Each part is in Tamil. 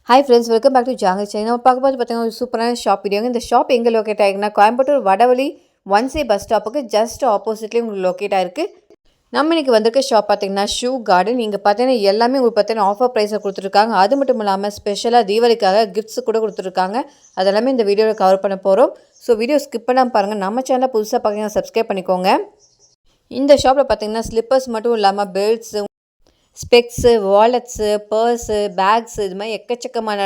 Hi friends, welcome back to Jungle Channel. நம்ம பார்க்கும்போது பார்த்தீங்கன்னா ஒரு சூப்பரான ஷாப் வீடியோங்க. இந்த ஷாப் எங்கே லொக்கேட் ஆகிருக்குன்னா கோயம்புத்தூர் வடவழி 1C பஸ் ஸ்டாப்புக்கு ஜஸ்ட் ஆப்போசிட்லேயே உங்களுக்கு லொக்கேட் ஆகிருக்கு. நம்ம இன்றைக்கி வந்திருக்க ஷாப் பார்த்தீங்கன்னா ஷூ கார்டன். இங்கே பார்த்தீங்கன்னா எல்லாமே உங்களுக்கு பார்த்தீங்கன்னா ஆஃபர் ப்ரைஸில் கொடுத்துருக்காங்க. அது மட்டும் இல்லாமல் ஸ்பெஷலாக தீபாவளிக்காக கிஃப்ட்ஸ் கூட கொடுத்துருக்காங்க. அதெல்லாமே இந்த வீடியோவில் கவர் பண்ண போகிறோம். ஸோ வீடியோ ஸ்கிப் பண்ணாமல் பாருங்கள். நம்ம சேனலை புதுசாக பார்த்தீங்கன்னா சப்ஸ்கிரைப் பண்ணிக்கோங்க. இந்த ஷாப்பில் பார்த்தீங்கன்னா ஸ்லிப்பர்ஸ் மட்டும் இல்லாமல் belts, specs, wallets, purse, bags இது மாதிரி எக்கச்சக்கமான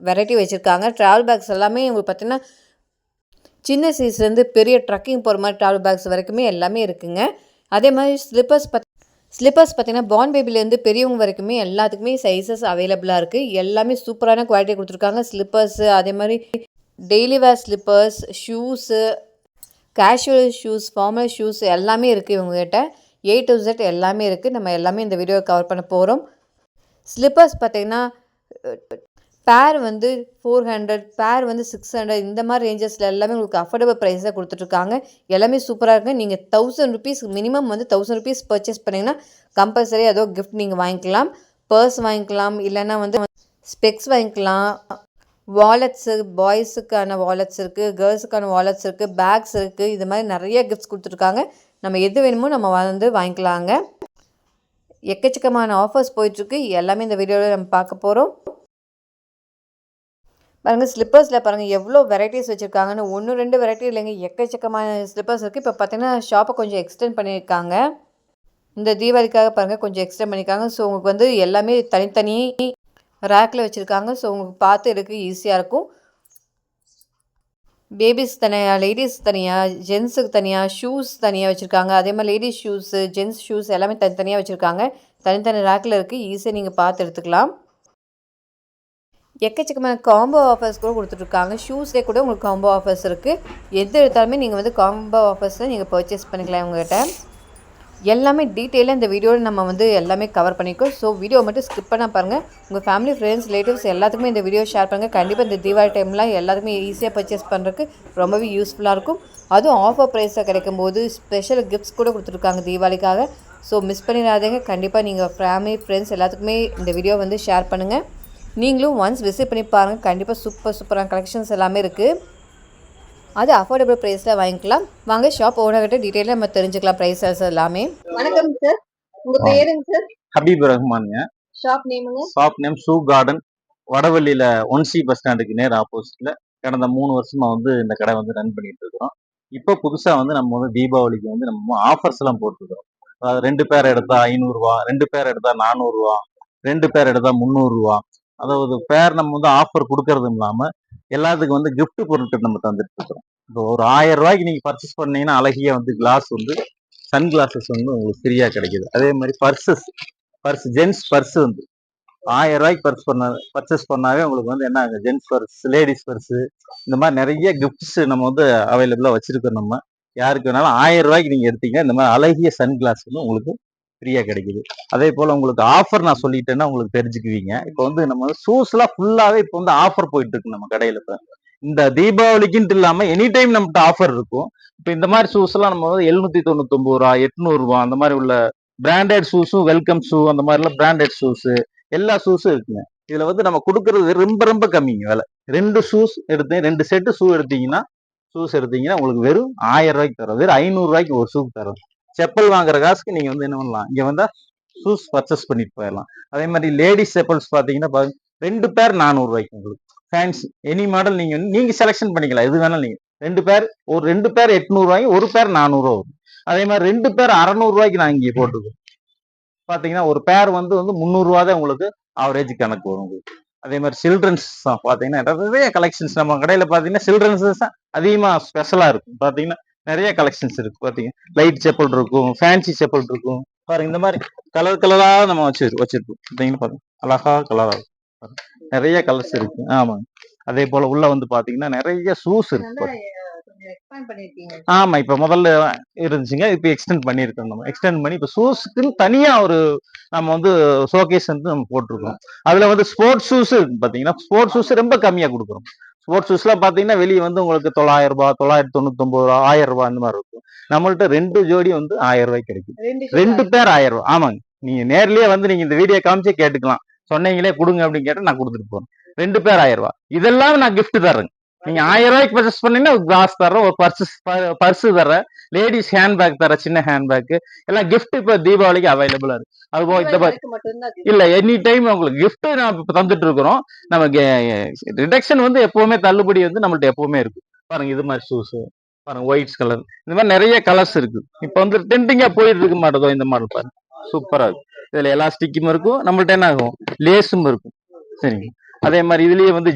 வெரைட்டி வச்சுருக்காங்க. ட்ராவல் பேக்ஸ் எல்லாமே உங்களுக்கு பார்த்திங்கன்னா சின்ன சைஸ்லேருந்து பெரிய ட்ரக்கிங் போகிற மாதிரி ட்ராவல் பேக்ஸ் வரைக்குமே எல்லாமே இருக்குதுங்க. அதே மாதிரி ஸ்லிப்பர்ஸ் பார்த்திங்கன்னா பார்ன் பேபிலேருந்து பெரியவங்க வரைக்குமே எல்லாத்துக்குமே சைஸஸ் அவைலபிளாக இருக்குது. எல்லாமே சூப்பரான குவாலிட்டி கொடுத்துருக்காங்க. ஸ்லிப்பர்ஸு, அதே மாதிரி டெய்லி வேர் slippers, shoes, casual shoes, formal shoes எல்லாமே இருக்குது இவங்ககிட்ட. A to Z எல்லாமே இருக்குது. நம்ம எல்லாமே இந்த வீடியோ கவர் பண்ண போகிறோம். ஸ்லிப்பர்ஸ் பார்த்திங்கன்னா பேர் வந்து 400, பேர் வந்து 600 இந்த மாதிரி ரேஞ்சஸில் எல்லாமே உங்களுக்கு அஃபோர்டபுள் ப்ரைஸாக கொடுத்துட்ருக்காங்க. எல்லாமே சூப்பராக இருக்குது. நீங்கள் 1000 rupees மினிமம் வந்து 1000 rupees பர்ச்சேஸ் பண்ணிங்கன்னா கம்பல்சரி ஏதோ கிஃப்ட் நீங்கள் வாங்கிக்கலாம். பர்ஸ் வாங்கிக்கலாம், இல்லைன்னா வந்து ஸ்பெக்ஸ் வாங்கிக்கலாம். வாலெட்ஸு, பாய்ஸுக்கான வாலெட்ஸ் இருக்குது, கேர்ள்ஸுக்கான வாலெட்ஸ் இருக்குது, பேக்ஸ் இருக்குது. இது மாதிரி நிறைய கிஃப்ட்ஸ் கொடுத்துருக்காங்க. நம்ம எது வேணுமோ நம்ம வந்து வாங்கிக்கலாங்க. எக்கச்சக்கமான ஆஃபர்ஸ் போயிட்டுருக்கு. எல்லாமே இந்த வீடியோவில் நம்ம பார்க்க போகிறோம். பாருங்கள், ஸ்லிப்பர்ஸில் பாருங்கள் எவ்வளோ வெரைட்டிஸ் வச்சுருக்காங்கன்னு. 1-2 வெரைட்டி இல்லைங்க, எக்கச்சக்கமான ஸ்லிப்பர்ஸ் இருக்குது. இப்போ பார்த்தீங்கன்னா ஷாப்பை கொஞ்சம் எக்ஸ்டெண்ட் பண்ணியிருக்காங்க. இந்த தீபாவளிக்காக பாருங்கள் கொஞ்சம் எக்ஸ்டெண்ட் பண்ணியிருக்காங்க. ஸோ உங்களுக்கு வந்து எல்லாமே தனித்தனி ரேக்கில் வச்சுருக்காங்க. ஸோ உங்களுக்கு பார்த்து எடுக்க ஈஸியாக இருக்கும். பேபிஸ் தனியாக, லேடிஸ் தனியாக, ஜென்ஸுக்கு தனியாக, ஷூஸ் தனியாக வச்சுருக்காங்க. அதே மாதிரி லேடிஸ் ஷூஸு, ஜென்ஸ் ஷூஸ் எல்லாமே தனித்தனியாக வச்சுருக்காங்க. தனித்தனி ரேக்கில் இருக்குது. ஈஸியாக நீங்கள் பார்த்து எடுத்துக்கலாம். எக்கச்சக்கமான காம்போ ஆஃபர்ஸ் கூட கொடுத்துட்ருக்காங்க. ஷூஸ்லேயே கூட உங்களுக்கு காம்போ ஆஃபர்ஸ் இருக்குது. எது எடுத்தாலுமே நீங்கள் வந்து காம்போ ஆஃபர்ஸில் நீங்கள் பர்ச்சேஸ் பண்ணிக்கலாம் உங்கள்கிட்ட. எல்லாமே டீட்டெயிலாக இந்த வீடியோவில் நம்ம வந்து எல்லாமே கவர் பண்ணிக்கோம். ஸோ வீடியோ மட்டும் ஸ்கிப் பண்ணால் பாருங்கள். உங்கள் ஃபேமிலி, ஃப்ரெண்ட்ஸ், ரிலேட்டிவ்ஸ் எல்லாத்துக்குமே இந்த வீடியோ ஷேர் பண்ணுங்கள். கண்டிப்பாக இந்த தீபாவளி டைம்லாம் எல்லாத்துக்குமே ஈஸியாக பர்ச்சேஸ் பண்ணுறதுக்கு ரொம்பவே யூஸ்ஃபுல்லாக இருக்கும். அதுவும் ஆஃபர் ப்ரைஸில் கிடைக்கும் போது ஸ்பெஷல் கிஃப்ட்ஸ் கூட கொடுத்துருக்காங்க தீபாவளிக்காக. ஸோ மிஸ் பண்ணிடாதீங்க. கண்டிப்பாக நீங்கள் ஃபேமிலி, ஃப்ரெண்ட்ஸ் எல்லாத்துக்குமே இந்த வீடியோ வந்து ஷேர் பண்ணுங்கள். நீங்களும் ஒன்ஸ் விசிட் பண்ணி பாருங்கள். கண்டிப்பாக சூப்பரான கலெக்ஷன்ஸ் எல்லாமே இருக்குது. அது அஃபோர்டபுள் ப்ரைஸில் வாங்கிக்கலாம். வாங்க ஷாப் ஓனர்கிட்ட டீட்டெயிலாக நம்ம தெரிஞ்சுக்கலாம் ப்ரைஸஸ் எல்லாமே. வணக்கம் சார், உங்க பேருங்க சார்? ஹபீப் ரஹ்மானுங்க. ஷாப் நேமுங்க? Shop name shoe garden. வடவள்ளியில 1C பஸ் ஸ்டாண்டுக்கு நேர் ஆப்போசிட்ல கடந்த 3 வருஷமா வந்து இந்த கடை வந்து ரன் பண்ணிட்டு இருக்கிறோம். இப்போ புதுசா வந்து நம்ம வந்து தீபாவளிக்கு வந்து நம்ம ஆஃபர்ஸ் எல்லாம் போட்டுருக்கிறோம். அதாவது 2 பேர் எடுத்தா 500 ரூபா, 2 பேர் எடுத்தா 400 ரூபா, 2 பேர் எடுத்தா 300 ரூபா. அதாவது பேர் நம்ம வந்து ஆஃபர் கொடுக்கறதும் இல்லாம எல்லாத்துக்கும் வந்து கிஃப்ட் பொருட்கள் நம்ம தந்துட்டு இருக்கிறோம். இப்போ ஒரு 1000 ரூபாய்க்கு நீங்க பர்ச்சேஸ் பண்ணீங்கன்னா அழகிய வந்து கிளாஸ் வந்து சன் கிளாஸஸ் வந்து உங்களுக்கு ஃப்ரீயா கிடைக்குது. அதே மாதிரி பர்ஸ் ஜென்ஸ் பர்ஸ் வந்து 1000 ரூபாய்க்கு பர்ச்சேஸ் பண்ணாவே உங்களுக்கு வந்து என்ன ஆகுது, ஜென்ஸ் பர்ஸ், லேடிஸ் பர்ஸ், இந்த மாதிரி நிறைய கிஃப்ட்ஸ் நம்ம வந்து அவைலபிளா வச்சிருக்கோம். நம்ம யாருக்கு வேணாலும் 1000 ரூபாய்க்கு நீங்க எடுத்தீங்க இந்த மாதிரி அழகிய சன் கிளாஸ் வந்து உங்களுக்கு ஃப்ரீயா கிடைக்குது. அதே போல உங்களுக்கு ஆஃபர் நான் சொல்லிட்டேன்னா உங்களுக்கு தெரிஞ்சுக்குவீங்க. இப்போ வந்து நம்ம ஷூஸ் எல்லாம் ஃபுல்லாவே இப்போ வந்து ஆஃபர் போயிட்டு இருக்கு நம்ம கடையில. இப்ப இந்த தீபாவளிக்குன்ட்டு இல்லாம எனி டைம் நம்மகிட்ட ஆஃபர் இருக்கும். இப்போ இந்த மாதிரி ஷூஸ் எல்லாம் நம்ம வந்து 799 ரூபா, 800 ரூபா அந்த மாதிரி உள்ள பிராண்டட் ஷூஸும், வெல்கம் ஷூ அந்த மாதிரி எல்லாம் பிராண்டட் ஷூஸ் எல்லா ஷூஸும் இருக்குங்க. இதுல வந்து நம்ம கொடுக்கறது ரொம்ப கம்மிங்க விலை. 2 ஷூஸ் எடுத்தேன், 2 செட்டு ஷூஸ் எடுத்தீங்கன்னா உங்களுக்கு வெறும் 1000 ரூபாய்க்கு தரோம். வெறும் 500 ரூபாய்க்கு ஒரு ஷூக்கு தரோம். செப்பல் வாங்குற காசுக்கு நீங்க வந்து என்ன பண்ணலாம், இங்க வந்தா ஷூஸ் பர்ச்சேஸ் பண்ணிட்டு போயிடலாம். அதே மாதிரி லேடிஸ் செப்பல்ஸ் பாத்தீங்கன்னா 2 பேர் 400 ரூபாய்க்கு உங்களுக்கு ஃபேன்சி எனி மாடல் நீங்க செலக்ஷன் பண்ணிக்கலாம். எது வேணாலும் நீங்க 2 பேர் 800 ரூபாய்க்கு, ஒரு பேர் 400 ரூபா வரும். அதே மாதிரி 2 பேர் 600 ரூபாய்க்கு நான் இங்கே போட்டுருக்கோம். பாத்தீங்கன்னா ஒரு பேர் வந்து 300 ரூபா தான் உங்களுக்கு ஆவரேஜ் கணக்கு வரும் உங்களுக்கு. அதே மாதிரி சில்ட்ரன்ஸ் பாத்தீங்கன்னா நிறைய கலெக்ஷன்ஸ் நம்ம கடையில பாத்தீங்கன்னா சில்ட்ரன்ஸ் அதிகமா ஸ்பெஷலா இருக்கும். பாத்தீங்கன்னா நிறைய கலெக்ஷன்ஸ் இருக்கு. பாத்தீங்கன்னா லைட் செப்பல் இருக்கும், ஃபேன்சி செப்பல் இருக்கும். பாருங்க இந்த மாதிரி கலரா நம்ம வச்சிருக்கோம். பாத்தீங்கன்னா பாருங்க அழகா கலரா இருக்கும். நிறைய கலர்ஸ் இருக்கு. ஆமாங்க. அதே போல உள்ள வந்து பாத்தீங்கன்னா நிறைய ஷூஸ் இருக்கு. ஆமா, இப்ப முதல்ல இருந்துச்சுங்க, இப்ப எக்ஸ்டெண்ட் பண்ணிருக்கோம். நம்ம எக்ஸ்டெண்ட் பண்ணி இப்ப ஷூஸ்க்கு தனியா ஒரு நம்ம வந்து ஷோகேஸ் வந்து நம்ம போட்டிருக்கோம். அதுல வந்து ஸ்போர்ட்ஸ் ஷூஸ் இருக்கு. பாத்தீங்கன்னா ஸ்போர்ட்ஸ் ஷூஸ் ரொம்ப கம்மியா கொடுக்குறோம். ஸ்போர்ட்ஸ் ஷூஸ்ல பாத்தீங்கன்னா வெளியே வந்து உங்களுக்கு 900 ரூபாய், 999 ரூபாய், 1000 ரூபாய் அந்த மாதிரி இருக்கும். நம்மள்ட்ட 2 ஜோடி வந்து 1000 ரூபாய்க்கு கிடைக்கும். 2 பேர் 1000 ரூபாய். ஆமாங்க, நீங்க நேர்லயே வந்து நீங்க இந்த வீடியோ காமிச்சே கேட்டுக்கலாம். சொன்னீங்களே கொடுங்க அப்படின்னு கேட்டா நான் கொடுத்துட்டு போறேன். 2 பேர் 1000 ரூபாய். இதெல்லாம் நான் gift தர்றேன். நீங்க 1000 ரூபாய்க்கு பர்ச்சேஸ் பண்ணீங்கன்னா ஒரு கிளாஸ் தர்றேன், ஒரு பர்ஸ் தர்றேன், லேடிஸ் ஹேண்ட்பேக் தரேன், சின்ன ஹேண்ட்பேக் எல்லாம் gift இப்ப தீபாவளிக்கு அவைலபிளா இருக்கு. அதுபோக இந்த தீபாவளிக்கு மட்டும்தான் அது. இல்ல எனி டைம் உங்களுக்கு gift நான் இப்ப தந்துட்டு இருக்கிறோம். நமக்கு ரிடக்ஷன் வந்து எப்பவுமே தள்ளுபடி வந்து நம்மள்ட்ட எப்பவுமே இருக்கு. பாருங்க இது மாதிரி ஷூஸ் பாருங்க, ஒயிட் கலர் இந்த மாதிரி நிறைய கலர்ஸ் இருக்கு. இப்ப வந்து ட்ரெண்டிங்கா போயிட்டு இருக்க மாட்டதோ இந்த மாடல் பாருங்க, சூப்பரா இருக்கு. இதுல எலாஸ்டிக்கும் இருக்கும், நம்மள்ட்ட என்ன ஆகும் லேஸும் இருக்கும். சரிங்க. அதே மாதிரி இதுலயே வந்து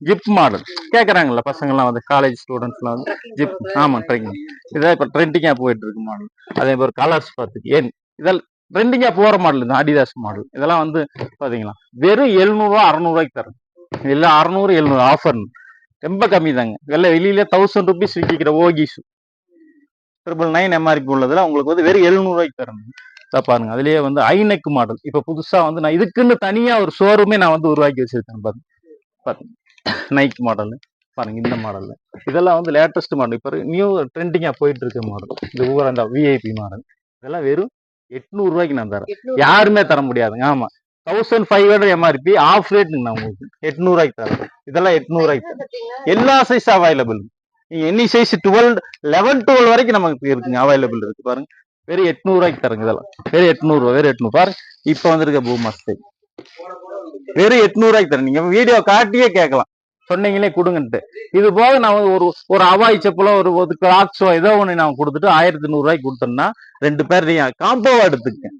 ஜிப் மாடல் கேக்குறாங்கல்ல பசங்க எல்லாம் வந்து காலேஜ் ஸ்டூடெண்ட்ஸ் எல்லாம் வந்து ஜிப். ஆமா ட்ரெண்டிங், இதான் இப்ப ட்ரெண்டிங்கா போயிட்டு இருக்கு மாடல். அதே மாதிரி கலர்ஸ் பார்த்துக்கு ஏன் இதெல்லாம் ட்ரெண்டிங்கா போற மாடல் இந்த அடிதாஸ் மாடல். இதெல்லாம் வந்து பாத்தீங்களா வெறும் 700 ரூபா 600 ரூபாய்க்கு தரும். இல்ல 600 700 ஆஃபர் ரொம்ப கம்மி தாங்க. இதெல்லாம் வெளியில 1000 ருபீஸ் விற்கிற ஓகிஸ் 999 எம்ஆர்பி உள்ளதுல உங்களுக்கு வந்து வெறும் 700 ரூபாய்க்கு தரணும். பாருங்க அதுலயே வந்து ஐநெக் மாடல் இப்ப புதுசா வந்து நான் இதுக்குன்னு தனியா ஒரு ஷோரூமே நான் வந்து உருவாக்கி வச்சிருக்கேன். பாருங்க நைக் மாடல் பாருங்க, இந்த மாடல்ல இதெல்லாம் வந்து லேட்டஸ்ட் மாடல், இப்ப நியூ ட்ரெண்டிங்கா போயிட்டு இருக்க மாடல். இந்த ஊர் அந்த விஐபி மாடல் இதெல்லாம் வெறும் 800 ரூபாய்க்கு நான் தரேன். யாருமே தர முடியாதுங்க. ஆமா 1500 எம்ஆர்பி ஆஃப் ரேட் நான் உங்களுக்கு 800 ரூபாய்க்கு தரேன். இதெல்லாம் 800 ரூபாய்க்கு தரேன். எல்லா சைஸ் அவைலபிள். நீங்க எனி சைஸ் 11 வரைக்கும் நமக்கு இருக்குங்க, அவைலபிள் இருக்கு. பாருங்க வெறும் 800 ரூபாய்க்கு தரங்க. இதெல்லாம் வெறும் 800 ரூபாய், வெறும் 800. பாருங்க இப்ப வந்திருக்க பூமஸ்தே வெறும் 800 ரூபாய்க்கு தரேன். நீங்க வீடியோ காட்டியே கேட்கலாம், சொன்னீங்களே கொடுங்கன்ட்டு. இது போக நான் ஒரு அவாய் செப்பலோ ஒரு கிளாக்ஸோ ஏதோ ஒண்ணு நான் கொடுத்துட்டு 1100 ரூபாய்க்கு கொடுத்தேன்னா 2 பேர் நீங்க காம்போவா எடுத்துக்க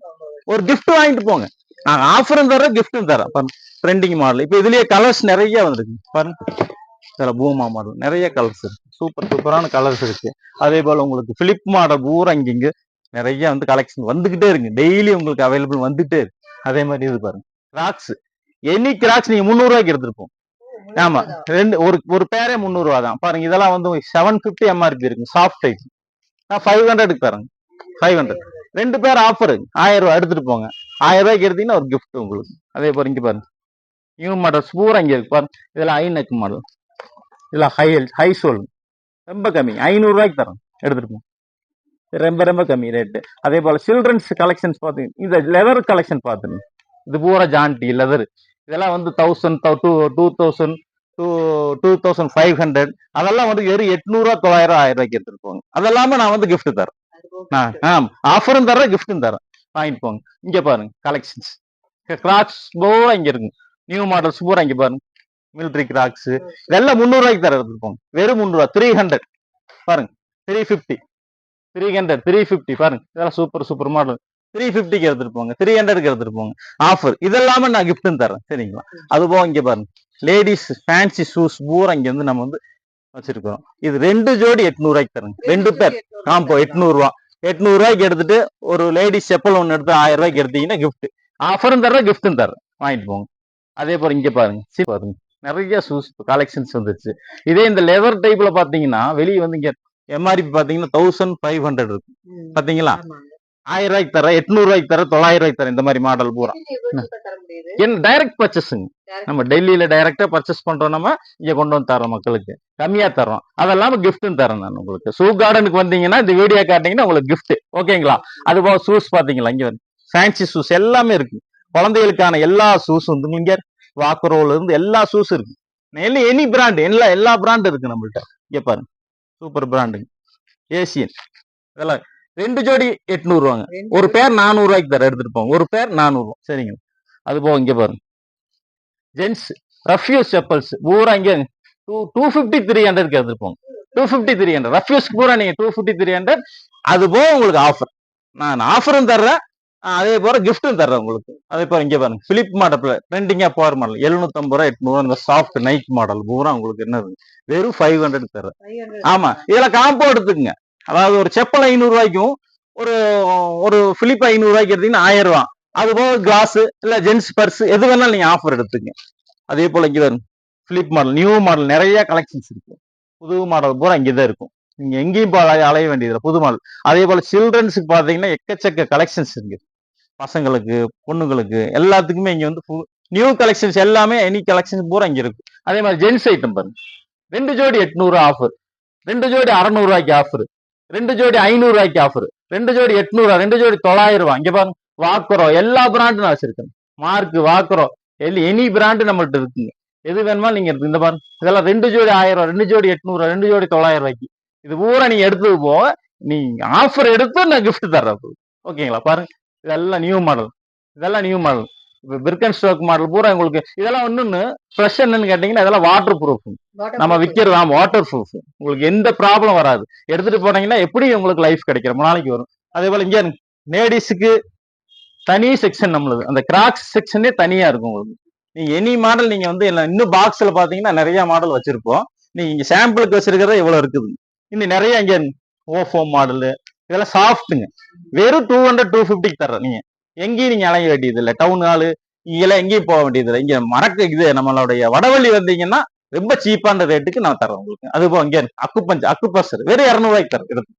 ஒரு gift வாங்கிட்டு போங்க. நான் ஆஃபரும் தரேன் கிஃப்டும் தரேன். பாருங்க ட்ரெண்டிங் மாடல். இப்ப இதுலயே கலர்ஸ் நிறைய வந்திருக்கு. பாருங்க இதுல பூமா மாடல் நிறைய கலர்ஸ் இருக்கு, சூப்பரான கலர்ஸ் இருக்கு. அதே போல உங்களுக்கு பிலிப் மாடல் பூரா இங்க நிறைய வந்து கலெக்ஷன் வந்துகிட்டே இருக்கு. டெய்லி உங்களுக்கு அவைலபிள் வந்துட்டே இருக்கு. அதே மாதிரி இது பாருங்க கிராக்ஸ், எனி கிராக்ஸ் நீங்க 300 ரூபாய்க்கு எடுத்துருப்போம். ஆமா ஒரு பேரே 300 ரூபா தான். பாருங்க இதெல்லாம் வந்து 750 எம்ஆர்பி இருக்கு. சாஃப்ட் டைப் நான் 500க்கு தரேன். 500 2 பேர் ஆஃபர் 1000 ரூபாய் எடுத்துட்டு போங்க. 1000 ரூபாய்க்கு எடுத்தீங்கன்னா ஒரு கிஃப்ட் உங்களுக்கு. அதே போல இங்க பாருங்க நியூ மாடல்ஸ் பூரா இங்க இருக்கு. பாருங்க இதெல்லாம் ஐநெக் மாடல், இதெல்லாம் ஹை சோல் ரொம்ப கம்மி 500 ரூபாய்க்கு தரேன், எடுத்துட்டு போங்க. ரொம்ப கம்மி ரேட்டு. அதே போல சில்ட்ரன்ஸ் கலெக்ஷன்ஸ் பாத்தீங்க, இந்த லெதர் கலெக்ஷன் பாத்துங்க, இது பூரா ஜான்டி லெதர். இதெல்லாம் வந்து 1000 2000 2500 அதெல்லாம் வந்து வெறும் 800 900 1000 ரூபாய்க்கு எடுத்துட்டு போங்க. அதெல்லாம நான் வந்து gift தரேன். ஆஃபரும் தரேன் கிஃப்டும் தரேன், வாங்கிட்டு போங்க. இங்க பாருங்க கலெக்ஷன்ஸ் கிராக்ஸ் பூரா இங்க இருக்கு. நியூ மாடல்ஸ் பூரா இங்க பாருங்க மிலிட்டரி கிராக்ஸ் இதெல்லாம் 300 ரூபாய்க்கு தர எடுத்துட்டு போங்க. வெறும் 300. 300 பாருங்க 350 300 350 பாருங்க இதெல்லாம் சூப்பர் மாடல். 350க்கு எடுத்துட்டு போங்க, 300க்கு எடுத்துட்டு போங்க. ஆஃபர் இதெல்லாம நான் கிஃப்டும் தரேன். சரிங்களா. அது போக இங்க பாருங்க லேடிஸ் ஃபேன்சி ஷூஸ் பூரா இங்க வந்து நம்ம வந்து வச்சிருக்கோம். இது 2 ஜோடி 800 ரூபாய்க்கு தரேங்க. 2 பேர் ஆமா 800 ரூபாய். 800 ரூபாய்க்கு எடுத்துட்டு ஒரு லேடிஸ் செப்பல் ஒன்னு எடுத்து 1000 ரூபாய்க்கு எடுத்தீங்கன்னா கிஃப்ட். ஆஃபரும் தர்றேன் கிஃப்டும் தரேன், வாங்கிட்டு போங்க. அதே போல இங்க பாருங்க நிறைய ஷூஸ் கலெக்ஷன்ஸ் வந்துருச்சு. இதே இந்த லெதர் டைப்ல பாத்தீங்கன்னா வெளியே வந்து இங்க எம்ஆர்பி பாத்தீங்கன்னா 1500 இருக்கு. பாத்தீங்களா 1000 ரூபாய்க்கு தர, 800 ரூபாய்க்கு தர, 900 ரூபாய்க்கு தர. இந்த மாதிரி மாடல் பூரா என்ன டைரக்ட் பர்ச்சேஸுங்க. நம்ம டெல்லியில டைரக்டா பர்ச்சேஸ் பண்றோம், நம்ம இங்க கொண்டு வந்து தரோம், மக்களுக்கு கம்மியா தரோம். அதெல்லாம கிஃப்ட்டும் தரேன் நான் உங்களுக்கு. ஷூ கார்டனுக்கு வந்தீங்கன்னா இந்த வீடியோ காட்டிங்கன்னா உங்களுக்கு கிஃப்ட். ஓகேங்களா. அது போக ஷூஸ் பாத்தீங்களா இங்க ஃபேன்சி ஷூஸ் எல்லாமே இருக்கு. குழந்தைகளுக்கான எல்லா ஷூஸ் வந்து இங்க வாக்கரோல இருந்து எல்லா ஷூஸ் இருக்கு. எனி பிராண்ட் எல்லா பிராண்ட் இருக்கு நம்மள்ட்ட. இங்க பாருங்க சூப்பர் பிராண்டுங்க ஏசியன். இதெல்லாம் 2 ஜோடி 800 ரூபாங்க. ஒரு பேர் 400 ரூபாய்க்கு தர, எடுத்துட்டு போங்க. ஒரு பேர் 400 ரூபாய். சரிங்க. அது போக இங்க பாருங்க ஜென்ஸ் ரஃப்யூஸ் செப்பல்ஸ் பூரா இங்க 250 300க்கு எடுத்துட்டு போங்க. 250 300 ரஃப்யூஸ் பூரா நீங்க 250 300. அது போக உங்களுக்கு ஆஃபர், நான் ஆஃபரும் தர்றேன், அதே போல கிஃப்டும் தர்றேன் உங்களுக்கு. அதே போல இங்க பாருங்க பிலிப் மாடல் ட்ரெண்டிங்கா போற மாடல் 750 ரூபாய் 800 இந்த சாஃப்ட் நைக் மாடல் பூரா உங்களுக்கு என்ன வெறும் 500 தர்றேன். ஆமா இதுல காம்போ எடுத்துக்குங்க. அதாவது ஒரு செப்பல் 500 ரூபாய்க்கும் ஒரு பிலிப் 500 ரூபாய்க்கு எடுத்தீங்கன்னா 1000 ரூபாய். அது போக கிளாஸ் இல்ல ஜென்ஸ் பர்ஸ் எது வேணாலும் நீங்க ஆஃபர் எடுத்துங்க. அதே போல இங்க வரும் பிலிப் மாடல் நியூ மாடல் நிறைய கலெக்ஷன்ஸ் இருக்கு. புது மாடல் பூரா இங்கதான் இருக்கும். நீங்க எங்கேயும் அலைய வேண்டியதுல புது மாடல். அதே போல சில்ட்ரன்ஸுக்கு பாத்தீங்கன்னா எக்கச்சக்க கலெக்ஷன்ஸ் இருக்கு. பசங்களுக்கு பொண்ணுங்களுக்கு எல்லாத்துக்குமே இங்க வந்து நியூ கலெக்ஷன்ஸ் எல்லாமே எனி கலெக்ஷன்ஸ் பூரா இங்க இருக்கு. அதே மாதிரி ஜென்ஸ் ஐட்டம் பாருங்க 2 ஜோடி 800 ஆஃபர், 2 ஜோடி 600 ரூபாய்க்கு ஆஃபர், 2 ஜோடி 500 ரூபாய்க்கு ஆஃபர், 2 ஜோடி 800, 2 ஜோடி 900 ரூபாய். இங்க பாருங்க வாக்கரோ எல்லா பிராண்டும் நான் வச்சிருக்கேன். மார்க் வாக்குறோம் எனி பிராண்டு நம்மள்ட்ட இருக்குங்க. எது வேணுமா நீங்க எடுத்து இந்த பாருங்க. இதெல்லாம் 2 ஜோடி 1000 ரூபாய், 2 ஜோடி 800, 2 ஜோடி 900 ரூபாய்க்கு. இது பூரா நீங்க எடுத்தது போக நீங்க ஆஃபர் எடுத்து நான் கிஃப்ட் தர்றேன். ஓகேங்களா? பாருங்க, இதெல்லாம் நியூ மாடல். இதெல்லாம் நியூ மாடல். இப்போ பிர்கன் ஸ்டோக் மாடல் பூரா உங்களுக்கு இதெல்லாம் இன்னொன்னு ஃப்ரெஷ் என்னன்னு கேட்டீங்கன்னா இதெல்லாம் வாட்டர் ப்ரூஃப். நம்ம விற்கிறது வாட்டர் ப்ரூஃப். உங்களுக்கு எந்த ப்ராப்ளம் வராது. எடுத்துட்டு போனீங்கன்னா எப்படி உங்களுக்கு லைஃப் கிடைக்கிற ரொம்ப நாளைக்கு வரும். அதே போல இங்க லேடிஸுக்கு தனி செக்ஷன் நம்மளுது. அந்த கிராக்ஸ் செக்ஷனே தனியா இருக்கும் உங்களுக்கு. நீங்க எனி மாடல் நீங்க வந்து இன்னும் பாக்ஸ்ல பாத்தீங்கன்னா நிறைய மாடல் வச்சிருப்போம். நீங்க இங்க சாம்பிளுக்கு வச்சிருக்கிறத இவ்வளவு இருக்குது. இன்னும் நிறைய இங்க ஓஃபோ மாடலு இதெல்லாம் சாஃப்ட்டுங்க. வெறும் 200 250 தர்றேன். நீங்க எங்கேயும் நீங்க அலைய வேண்டியது இல்லை. டவுன் ஹாலு இங்கெல்லாம் எங்கேயும் போக வேண்டியது இல்லை. இங்க இது நம்மளுடைய வடவள்ளி வந்தீங்கன்னா ரொம்ப சீப்பான ரேட்டுக்கு நான் தரேன் உங்களுக்கு. அது போக இங்க அக்குபஞ்சர் வெறும் 200 ரூபாய்க்கு தரேன்.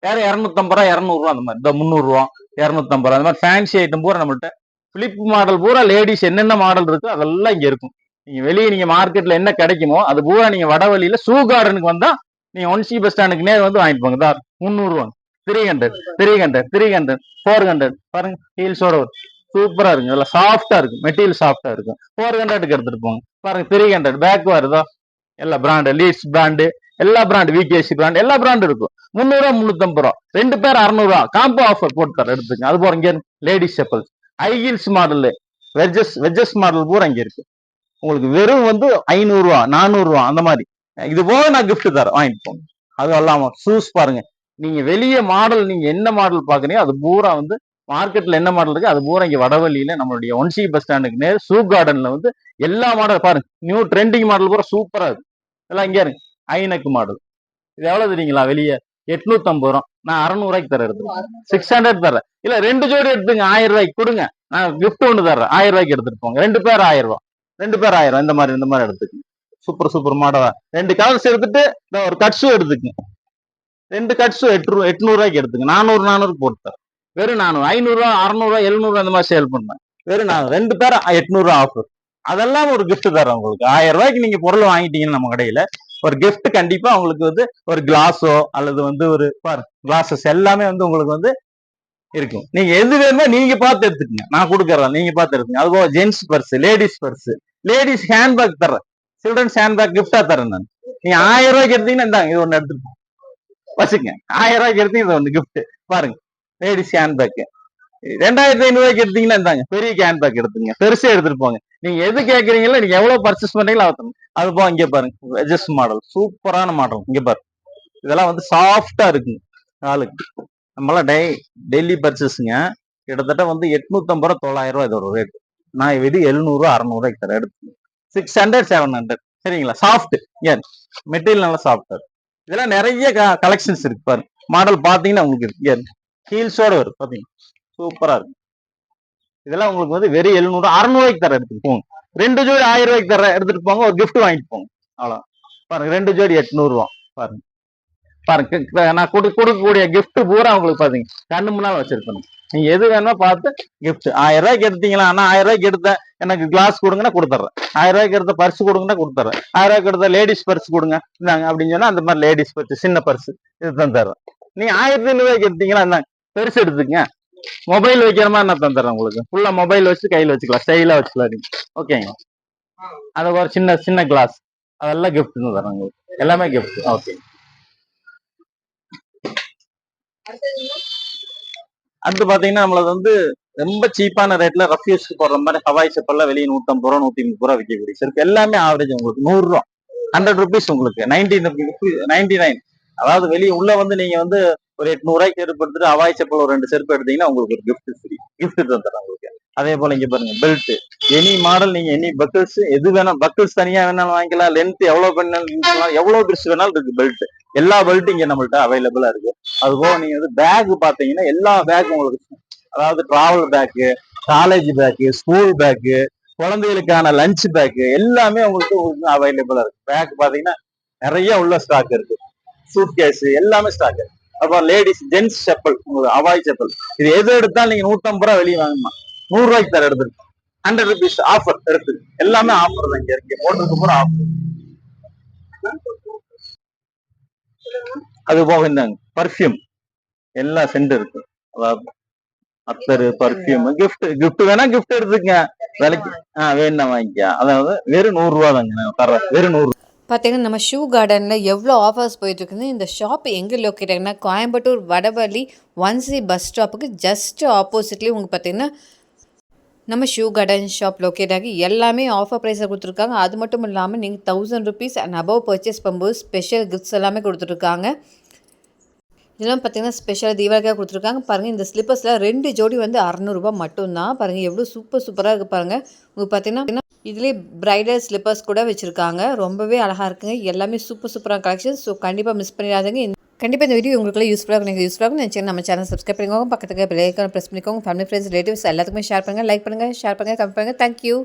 வேற 250 ரூபா 200 ரூபா அந்த மாதிரி இந்த 300 ரூபா 250 ரூபா அந்த மாதிரி ஃபேன்சி ஐட்டம் பூரா நம்மள்ட்ட பிளிப் மாடல் பூரா லேடிஸ் என்னென்ன மாடல் இருக்கோ அதெல்லாம் இங்க இருக்கும். நீங்க வெளியே நீங்க மார்க்கெட்ல என்ன கிடைக்குமோ அது பூரா நீங்க வடவழியில ஷூ கார்டனுக்கு வந்தா நீங்க 1C பஸ் ஸ்டாண்டுக்கு நேர் வந்து வாங்கிட்டு போங்க. 300 ரூபா 300 300 300 400 பாருங்க. ஹீல்ஸோட சூப்பரா இருக்கு. இதெல்லாம் சாஃப்டா இருக்கு. மெட்டீரியல் சாஃப்டா இருக்கும். 400க்கு எடுத்துட்டு போங்க. பாருங்க 300 பேக் வருதோ எல்லா பிராண்டு லீட்ஸ் பிராண்டு எல்லா பிராண்டு விகேசி பிராண்ட் எல்லா பிராண்டும் இருக்கும். 300 ரூபா 350 ரூபா 2 பேர் 600 ரூபா காம்போ ஆஃபர் போட்டு தர எடுத்துங்க. அது போற இங்க ladies chappals high heels model wedges model பூரா இங்க இருக்கு. உங்களுக்கு வெறும் வந்து 500 ரூபா 400 ரூபா அந்த மாதிரி. இது போக நான் கிஃப்ட் தரேன் வாங்கிட்டு போங்க. அது அல்லாம ஷூஸ் பாருங்க. நீங்க வெளியே மாடல் நீங்க என்ன மாடல் பாக்குறீங்க அது பூரா வந்து மார்க்கெட்ல என்ன மாடல் இருக்கு அது பூரா இங்க வடவள்ளியில நம்மளுடைய 1C பஸ் ஸ்டாண்டுக்கு நேர் ஷூ கார்டன்ல வந்து எல்லா மாடல் பாருங்க. நியூ ட்ரெண்டிங் மாடல் பூரா சூப்பரா இருக்கு. எல்லாம் இங்க இருக்கு. ஐநெக் மாடல். இது எவ்வளவு தெரியுங்களா? வெளியே 850 ரூபா. நான் 600 ரூபாய்க்கு தர எடுத்துருக்கேன். 600 தரேன். இல்ல 2 ஜோடி எடுத்துங்க 1000 ரூபாய்க்கு கொடுங்க. நான் கிஃப்ட் ஒன்று தர்றேன். 1000 ரூபாய்க்கு எடுத்துட்டு போங்க. 2 பேர் 1000 ரூபா 2 பேர் 1000 இந்த மாதிரி எடுத்துக்கங்க. சூப்பர் மாடலா 2 கலர்ஸ் எடுத்துட்டு ஒரு கட்ஸு எடுத்துக்கங்க. 2 கட்ஸு 800 ரூபாய்க்கு எடுத்துங்க. 400 போட்டு தரேன். வெறும் 400 500 ரூபா 600 ரூபா 700 அந்த மாதிரி சேல் பண்ணேன். வெறும் 2 பேர் 800 ரூபா ஆஃபர். அதெல்லாம் ஒரு கிஃப்ட் தரேன் உங்களுக்கு. 1000 ரூபாய்க்கு நீங்க பொருள் வாங்கிட்டீங்கன்னு நம்ம கடையில ஒரு கிஃப்ட் கண்டிப்பா உங்களுக்கு வந்து ஒரு கிளாஸோ அல்லது வந்து ஒரு கிளாஸஸ் எல்லாமே வந்து உங்களுக்கு வந்து இருக்கும். நீங்க எது வேணுமோ நீங்க பார்த்து எடுத்துக்கங்க. நான் கொடுக்கறேன் நீங்க பார்த்து எடுத்துங்க. அதுபோக ஜென்ஸ் பர்ஸ் லேடிஸ் ஹேண்ட்பேக் தர்றேன். சில்ட்ரன்ஸ் ஹேண்ட்பேக் கிஃப்டா தரேன் நான். நீங்க 1000 ரூபாய்க்கு எடுத்தீங்கன்னா இந்தாங்க இது ஒண்ணு எடுத்துட்டு வச்சுக்கங்க. 1000 ரூபாய்க்கு எடுத்தீங்க இது ஒண்ணு கிஃப்ட் பாருங்க. லேடிஸ் ஹேண்ட்பேக் 2500 ரூபாய்க்கு எடுத்தீங்கன்னா இந்தாங்க பெரிய ஹேண்ட்பேக் எடுத்துங்க. பெருசா எடுத்துட்டு போங்க. நீங்க எது கேட்கறீங்களோ நீங்க எவ்வளவு பர்ச்சேஸ் பண்றீங்களோ அவத்தணும். அது போக இங்க பாருங்க வெஜஸ் மாடல் சூப்பரான மாடல். இங்க பாருங்க இதெல்லாம் வந்து சாஃப்டா இருக்குங்க ஆளுக்கு. நம்மளாம் டெய்லி பர்ச்சேஸுங்க. கிட்டத்தட்ட வந்து 850 ரூபா 900 ரூபா இதோட ரேட். நான் இது 700 600 ரூபாய்க்கு தர எடுத்து 600 700 சரிங்களா? சாஃப்ட் ஏன் மெட்டீரியல் நல்லா சாஃப்டா இருக்கு. இதெல்லாம் நிறைய கலெக்ஷன்ஸ் இருக்கு பாருங்க. மாடல் பாத்தீங்கன்னா உங்களுக்கு இருக்கு. ஹீல்ஸோட வரும் பாத்தீங்கன்னா சூப்பரா இருக்கு. இதெல்லாம் உங்களுக்கு வந்து வெறும் 700 600 ரூபாய்க்கு தர எடுத்துட்டு போங்க. 2 ஜோடி 1000 ரூபாய்க்கு தர எடுத்துட்டு போங்க. ஒரு கிஃப்ட் வாங்கிட்டு போங்க. அவ்வளோ பாருங்க. 2 ஜோடி 800 ரூபா பாருங்க. நான் கொடுக்கக்கூடிய கிஃப்ட் பூரா உங்களுக்கு பாத்தீங்க கண்ணு முன்னால வச்சிருக்கணும். நீங்க எது வேணுமோ பார்த்து கிஃப்ட் 1000 ரூபாய்க்கு எடுத்தீங்களா? ஆனா 1000 ரூபாய்க்கு எடுத்த எனக்கு கிளாஸ் கொடுங்கன்னா கொடுத்துட்றேன். 1000 ரூபாய்க்கு எடுத்த பர்ஸ் கொடுங்கன்னா கொடுத்துறேன். 1000 ரூபாய்க்கு எடுத்த லேடிஸ் பர்ஸ் கொடுங்க இந்தாங்க அப்படின்னு சொன்னா அந்த மாதிரி லேடிஸ் பர்ஸ் சின்ன பர்ஸ் இது தந்துடுறேன். நீங்க 1500 ரூபாய்க்கு எடுத்தீங்களா இந்தாங்க பெருசு எடுத்துக்கங்க. மொபைல் வைக்கிற மாதிரி நான் தந்துடுறேன் உங்களுக்கு. ஃபுல்லா மொபைல் வச்சு கையில வச்சுக்கலாம். ஸ்டைலா வச்சுக்கலாம். ஓகேங்க. அது ஒரு சின்ன கிளாஸ் அதெல்லாம் கிஃப்ட் தரேன் உங்களுக்கு. எல்லாமே கிஃப்ட். ஓகே. அடுத்து பாத்தீங்கன்னா நம்மளது வந்து ரொம்ப சீப்பான ரேட்ல ரஃப்யூஸ் போடுற மாதிரி ஹவாய் செப்பல்லாம் வெளியே 150 ரூபா 130 ரூபா விற்கக்கூடிய செருப்பு எல்லாமே ஆவரேஜ் உங்களுக்கு 100 ரூபா 100 ருபீஸ் உங்களுக்கு 99. அதாவது வெளியே உள்ள வந்து நீங்க வந்து ஒரு 800 ரூபாய்க்கு செருப்பு எடுத்துட்டு ஹவாய் செப்பல் ஒரு 2 செருப்பு எடுத்தீங்கன்னா உங்களுக்கு ஒரு கிஃப்ட் ஃப்ரீ கிஃப்ட் தந்துடுறேன் உங்களுக்கு. அதே போல இங்க பாருங்க பெல்ட் எனி மாடல் நீங்க எனி பக்கிள்ஸ் எது வேணாலும் பக்கிள்ஸ் தனியா வேணாலும் வாங்கிக்கலாம். லென்த் எவ்வளவு வேணாலும் எவ்வளவு பெருசு வேணாலும் இருக்கு பெல்ட். எல்லா பெல்ட்டும் இங்க நம்மள்ட்ட அவைலபிளா இருக்கு. அது போக நீங்க வந்து பேக் பாத்தீங்கன்னா எல்லா பேக் உங்களுக்கு அதாவது travel bag college bag school bag குழந்தைகளுக்கான லஞ்ச் பேக்கு எல்லாமே உங்களுக்கு அவைலபிளா இருக்கு. பேக் பாத்தீங்கன்னா நிறைய உள்ள ஸ்டாக் இருக்கு. சூட் கேஸ் எல்லாமே ஸ்டாக் இருக்கு. அப்புறம் லேடிஸ் ஜென்ஸ் செப்பல் உங்களுக்கு ஹவாய் செப்பல் இது எது எடுத்தாலும் நீங்க 150 ரூபா வெளியே வாங்கணும். 100 ரூபாய்க்கு தர எடுத்துருக்கு 100 ருபீஸ் ஆஃபர் எடுத்து எல்லாமே ஆஃபர் தான் இங்க இருக்கு. போட்டதுக்கு அப்புறம் ஆஃபர். அது போக இந்தாங்க பர்ஃபியூம் எல்லா சென்ட் இருக்கு. அதாவது அத்தர், பர்ஃப்யூம், கிஃப்ட் வேணா கிஃப்ட் எடுத்துக்கங்க. விலைக்கு வேணும்னா வாங்கிக்க. அதாவது வெறும் ரூ. 100 தாங்க நான் தர்றேன். வெறும் 100. பார்த்தீங்கன்னா நம்ம ஷூ கார்டனில் எவ்வளோ ஆஃபர்ஸ் போயிட்டுருக்குன்னு. இந்த ஷாப் எங்கே லொக்கேட் ஆகுனா கோயம்புத்தூர் வடவள்ளி 1C பஸ் ஸ்டாப்புக்கு ஜஸ்ட் ஆப்போசிட்லேயே உங்களுக்கு பார்த்தீங்கன்னா நம்ம ஷூ கார்டன் ஷாப் லொக்கேட் ஆகி எல்லாமே ஆஃபர் ப்ரைஸில் கொடுத்துருக்காங்க. அது மட்டும் இல்லாமல் நீங்கள் ₹1000 அண்ட் அபவ் பர்ச்சேஸ் பண்ணும்போது ஸ்பெஷல் கிஃப்ட்ஸ் எல்லாமே கொடுத்துருக்காங்க. இதெல்லாம் பார்த்தீங்கன்னா ஸ்பெஷலாக தீபாவளிக்காக கொடுத்துருக்காங்க. பாருங்கள் இந்த ஸ்லிப்பர்ஸில் 2 ஜோடி வந்து ₹600 மட்டும்தான். பாருங்கள் எவ்வளோ சூப்பராக இருக்குது பாருங்கள். உங்களுக்கு பார்த்தீங்கன்னா இதுலேயே பிரைடல் ஸ்லிப்பர்ஸ் கூட வச்சுருக்காங்க. ரொம்பவே அழகாக இருக்குங்க. எல்லாமே சூப்பரான கலெக்ஷன்ஸ். ஸோ கண்டிப்பாக மிஸ் பண்ணிடாதீங்க. கண்டிப்பாக இந்த வீடியோ உங்களுக்கு யூஸ்ஃபுல்லாக இருக்கும். யூஸ்ஃபுல்லாக இருக்கும் நினச்சி நம்ம சேனல் சப்ஸ்கிரைப் பண்ணிக்கோங்க. பக்கத்துக்கு பெல் ஐகானை ப்ரெஸ் பண்ணிக்கோங்க. ஃபேமிலி ஃப்ரெண்ட்ஸ் ரிலேட்டிவ்ஸ் எல்லாத்துக்குமே ஷேர் பண்ணுங்கள். லைக் பண்ணுங்கள், ஷேர் பண்ணுங்கள், கமெண்ட் பண்ணுங்கள். தேங்க்யூ.